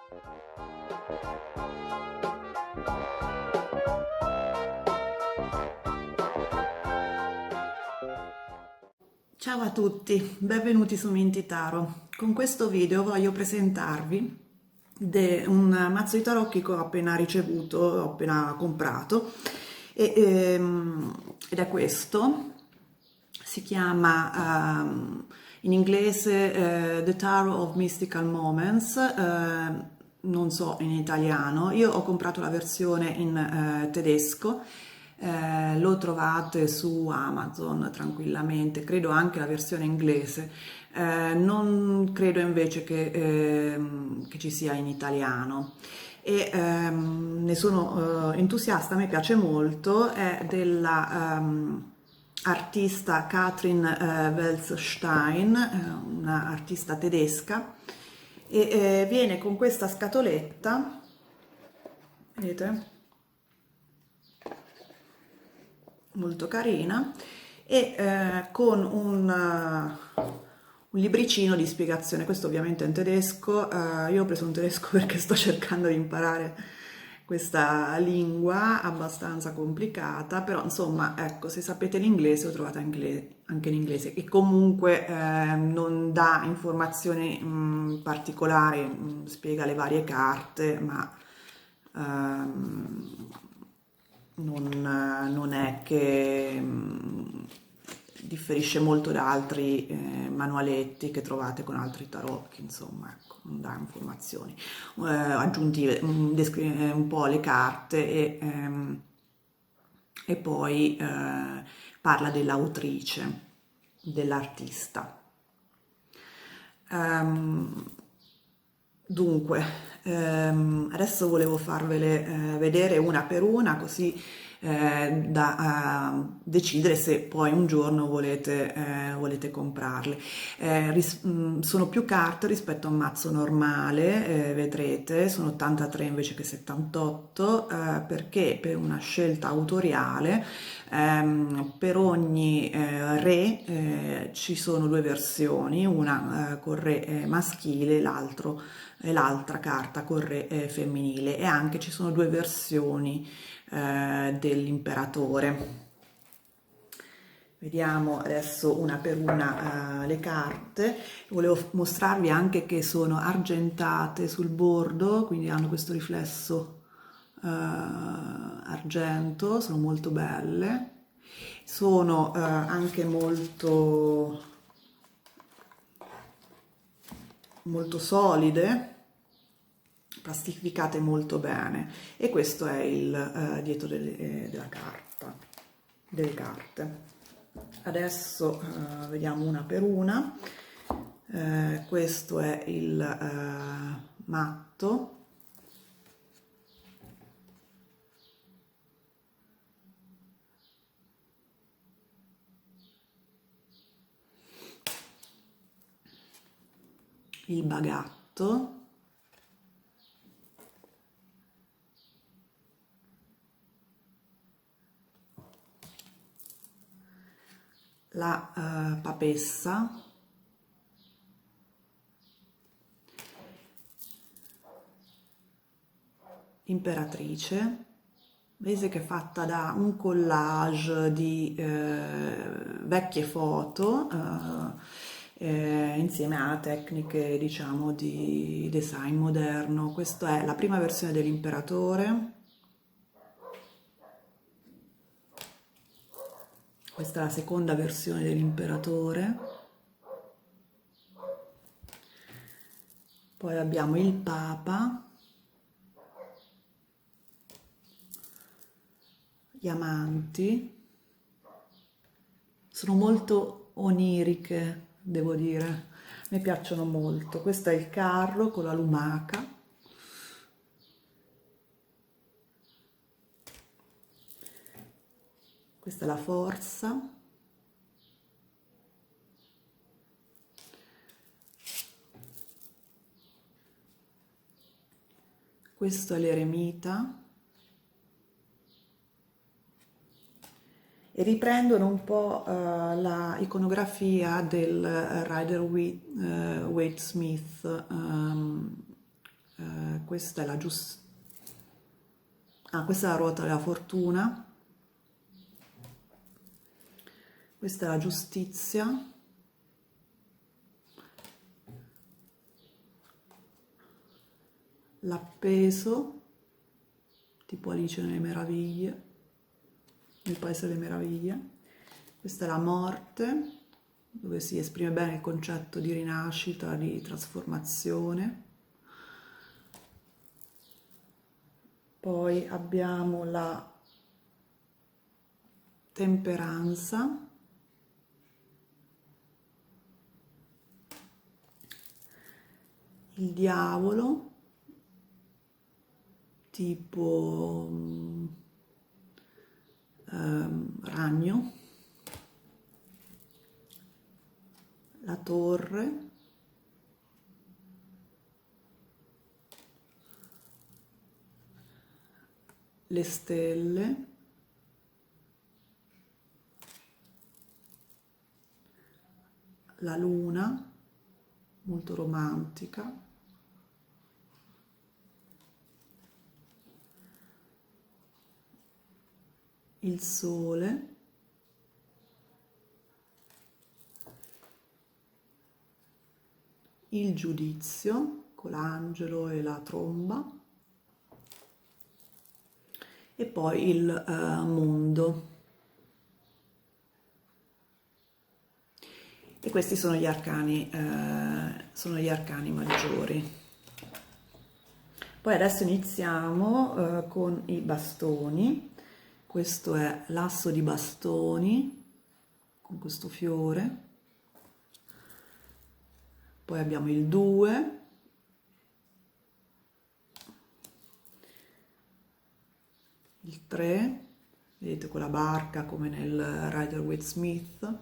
Ciao a tutti, benvenuti su Minty Tarot. Con questo video voglio presentarvi un mazzo di tarocchi che ho appena ricevuto, ho appena comprato, ed è questo. Si chiama in inglese The Tarot of Mystical Moments, non so in italiano. Io ho comprato la versione in tedesco. Lo trovate su Amazon tranquillamente, credo anche la versione inglese. Non credo invece che ci sia in italiano. Ne sono entusiasta, a me piace molto, è della artista Katrin Welzstein, una artista tedesca, e viene con questa scatoletta, vedete? Molto carina, e con un libricino di spiegazione. Questo ovviamente è in tedesco. Io ho preso un tedesco perché sto cercando di imparare questa lingua abbastanza complicata, però insomma, ecco, se sapete l'inglese lo trovate anche in inglese, e comunque non dà informazioni particolari, spiega le varie carte, ma ehm, non è che differisce molto da altri manualetti che trovate con altri tarocchi, insomma, ecco, non dà informazioni aggiuntive, descrive un po' le carte e poi parla dell'autrice, dell'artista. Dunque, adesso volevo farvele vedere una per una, così da decidere se poi un giorno volete comprarle. Sono più carte rispetto a un mazzo normale, vedrete, sono 83 invece che 78, perché per una scelta autoriale per ogni re ci sono due versioni, una con re maschile, l'altra carta con re femminile, e anche ci sono due versioni dell'imperatore. Vediamo adesso una per una le carte. Volevo mostrarvi anche che sono argentate sul bordo, quindi hanno questo riflesso argento, sono molto belle, sono anche molto solide, plastificate molto bene, e questo è il dietro della carta, delle carte. Adesso vediamo una per una. Questo è il matto. Il bagatto, la papessa, imperatrice. Vedete che è fatta da un collage di vecchie foto insieme a tecniche, diciamo, di design moderno. Questa è la prima versione dell'imperatore. Questa è la seconda versione dell'imperatore. Poi abbiamo il Papa, gli amanti. Sono molto oniriche, devo dire, mi piacciono molto. Questo è il carro con la lumaca. Questa è la forza. Questo è l'eremita. E riprendono un po' la iconografia del Rider Waite Smith, questa è questa è la ruota della fortuna, questa è la giustizia, l'appeso, tipo Alice nelle meraviglie, nel Paese delle Meraviglie. Questa è la morte, dove si esprime bene il concetto di rinascita, di trasformazione. Poi abbiamo la temperanza, il diavolo, tipo ragno, la torre, le stelle, la luna, molto romantica, il sole, il giudizio con l'angelo e la tromba e poi il mondo. E questi sono gli arcani maggiori. Poi adesso iniziamo con i bastoni. Questo è l'asso di bastoni con questo fiore. Poi abbiamo il 2, il 3, vedete quella barca come nel Rider-Waite-Smith,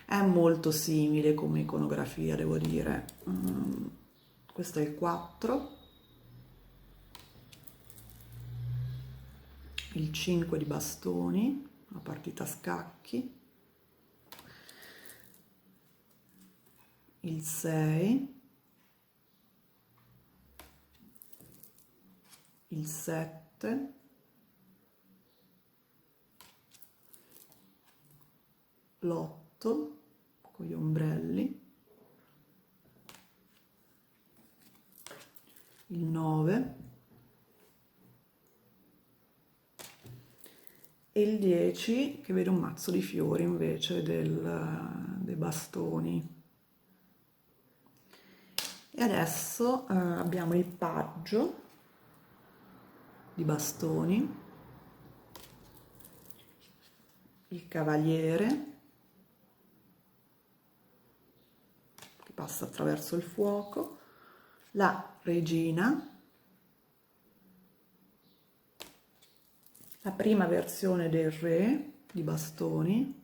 è molto simile come iconografia, devo dire. Questo è il 4, il 5 di bastoni, una partita a scacchi, il 6, il 7, l'8 con gli ombrelli, il 9 e il 10 che vede un mazzo di fiori invece dei bastoni. E adesso abbiamo il paggio di bastoni, il cavaliere che passa attraverso il fuoco, la regina, la prima versione del re di bastoni,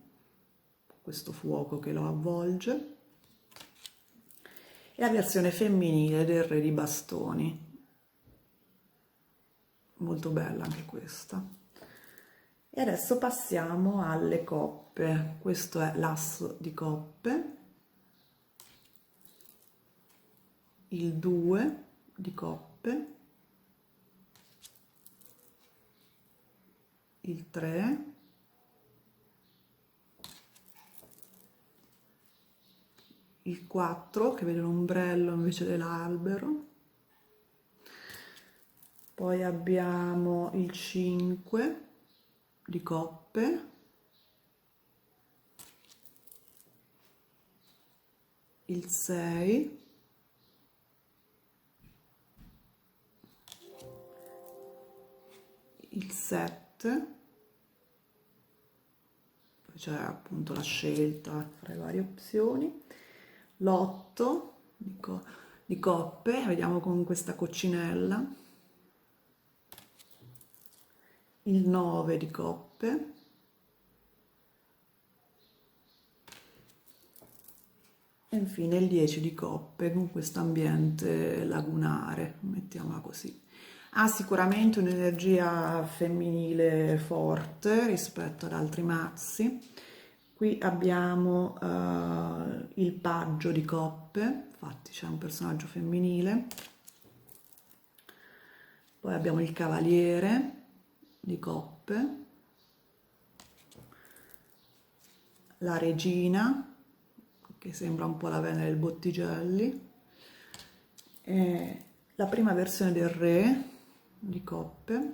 questo fuoco che lo avvolge, e la versione femminile del re di bastoni, molto bella anche questa. E adesso passiamo alle coppe. Questo è l'asso di coppe, il 2 di coppe, il 3, il 4 che vede l'ombrello invece dell'albero, poi abbiamo il 5 di coppe, il 6, il 7, poi c'è appunto la scelta tra le varie opzioni, l'8 di coppe, vediamo con questa coccinella, il 9 di coppe, e infine il 10 di coppe con questo ambiente lagunare, mettiamola così. Ha sicuramente un'energia femminile forte rispetto ad altri mazzi. Qui abbiamo il paggio di coppe, infatti c'è un personaggio femminile, Poi abbiamo il cavaliere di coppe, la regina, che sembra un po' la Venere del Bottigelli, e la prima versione del re di coppe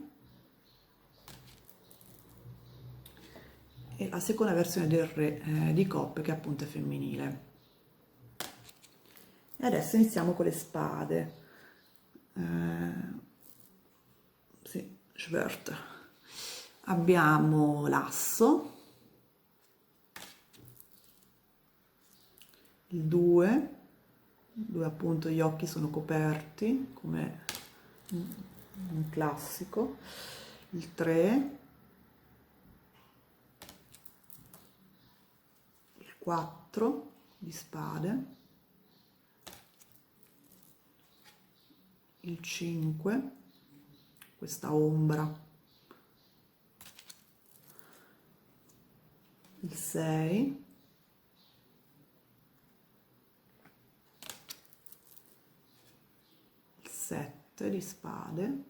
e la seconda versione del re di coppe, che appunto è femminile. E adesso iniziamo con le spade. Sì, Schwert. Abbiamo l'asso, il 2, dove appunto gli occhi sono coperti come un classico, il 3, il 4 di spade, il 5, questa ombra, il 6, il 7 di spade,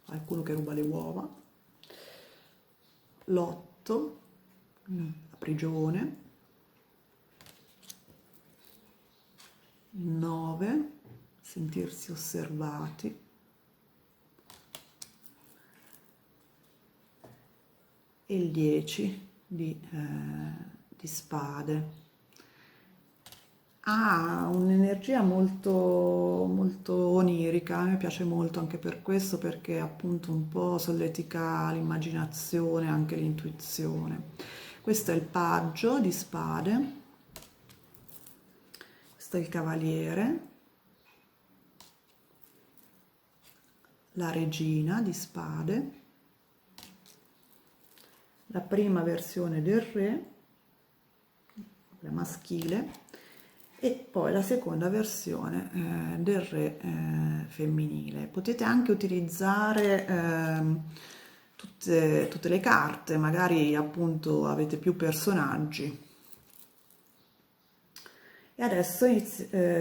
qualcuno che ruba le uova, l'8, la prigione, il 9, sentirsi osservati, e il 10 di spade. Ha un'energia molto, molto onirica, a me piace molto anche per questo, perché appunto un po' solletica l'immaginazione, anche l'intuizione. Questo è il paggio di spade, questo è il cavaliere, la regina di spade, la prima versione del re, la maschile, e poi la seconda versione del re femminile. Potete anche utilizzare tutte le carte, magari appunto avete più personaggi. E adesso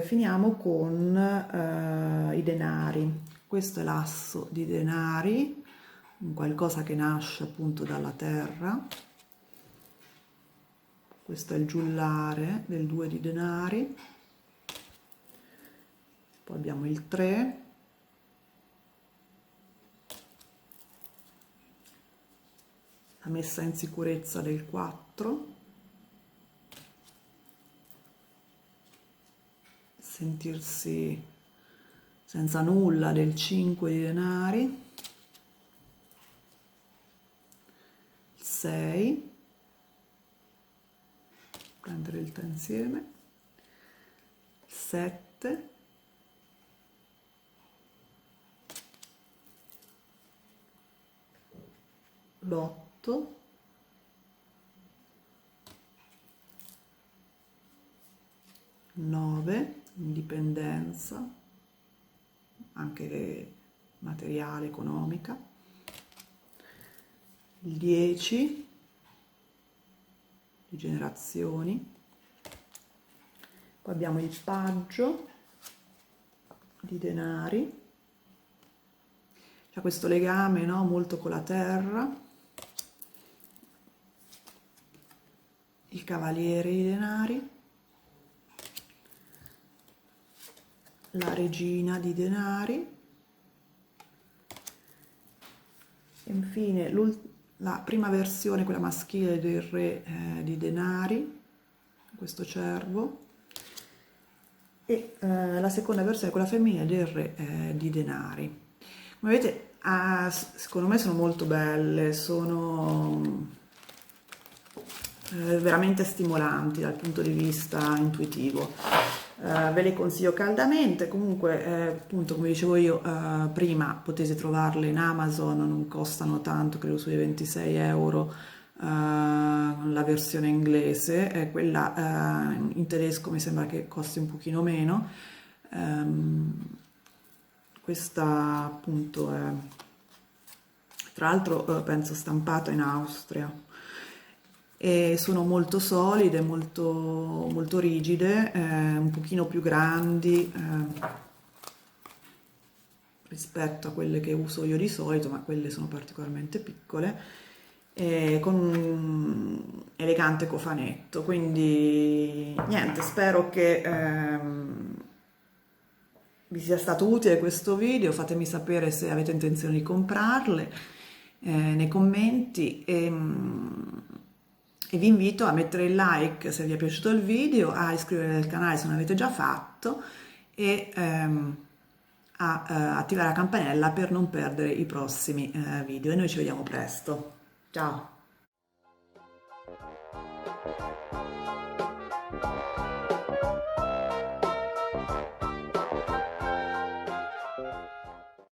finiamo con i denari. Questo è l'asso di denari, un qualcosa che nasce appunto dalla terra. Questo è il giullare del 2 di denari. Poi abbiamo il 3, la messa in sicurezza del 4, sentirsi senza nulla del 5 di denari, il 6, prendere il 3 insieme, il 7, l'8, il 9, indipendenza, anche materiale, economica, il 10, di generazioni, poi abbiamo il paggio di denari, c'è questo legame, no, molto con la terra, il cavaliere di denari, la regina di denari, e infine la prima versione, quella maschile del re di denari, questo cervo, e la seconda versione, quella femminile, del re di denari. Come vedete, secondo me sono molto belle, sono veramente stimolanti dal punto di vista intuitivo. Ve le consiglio caldamente. Comunque appunto, come dicevo io prima, potete trovarle in Amazon, non costano tanto, credo sui 26 euro la versione inglese, quella in tedesco mi sembra che costi un pochino meno. Questa appunto è, tra l'altro penso stampata in Austria, e sono molto solide, molto, molto rigide, un pochino più grandi, rispetto a quelle che uso io di solito, ma quelle sono particolarmente piccole, e con un elegante cofanetto. Quindi niente, spero che vi sia stato utile questo video, fatemi sapere se avete intenzione di comprarle nei commenti e vi invito a mettere il like se vi è piaciuto il video, a iscrivervi al canale se non l'avete già fatto e a attivare la campanella per non perdere i prossimi video e noi ci vediamo presto. Ciao!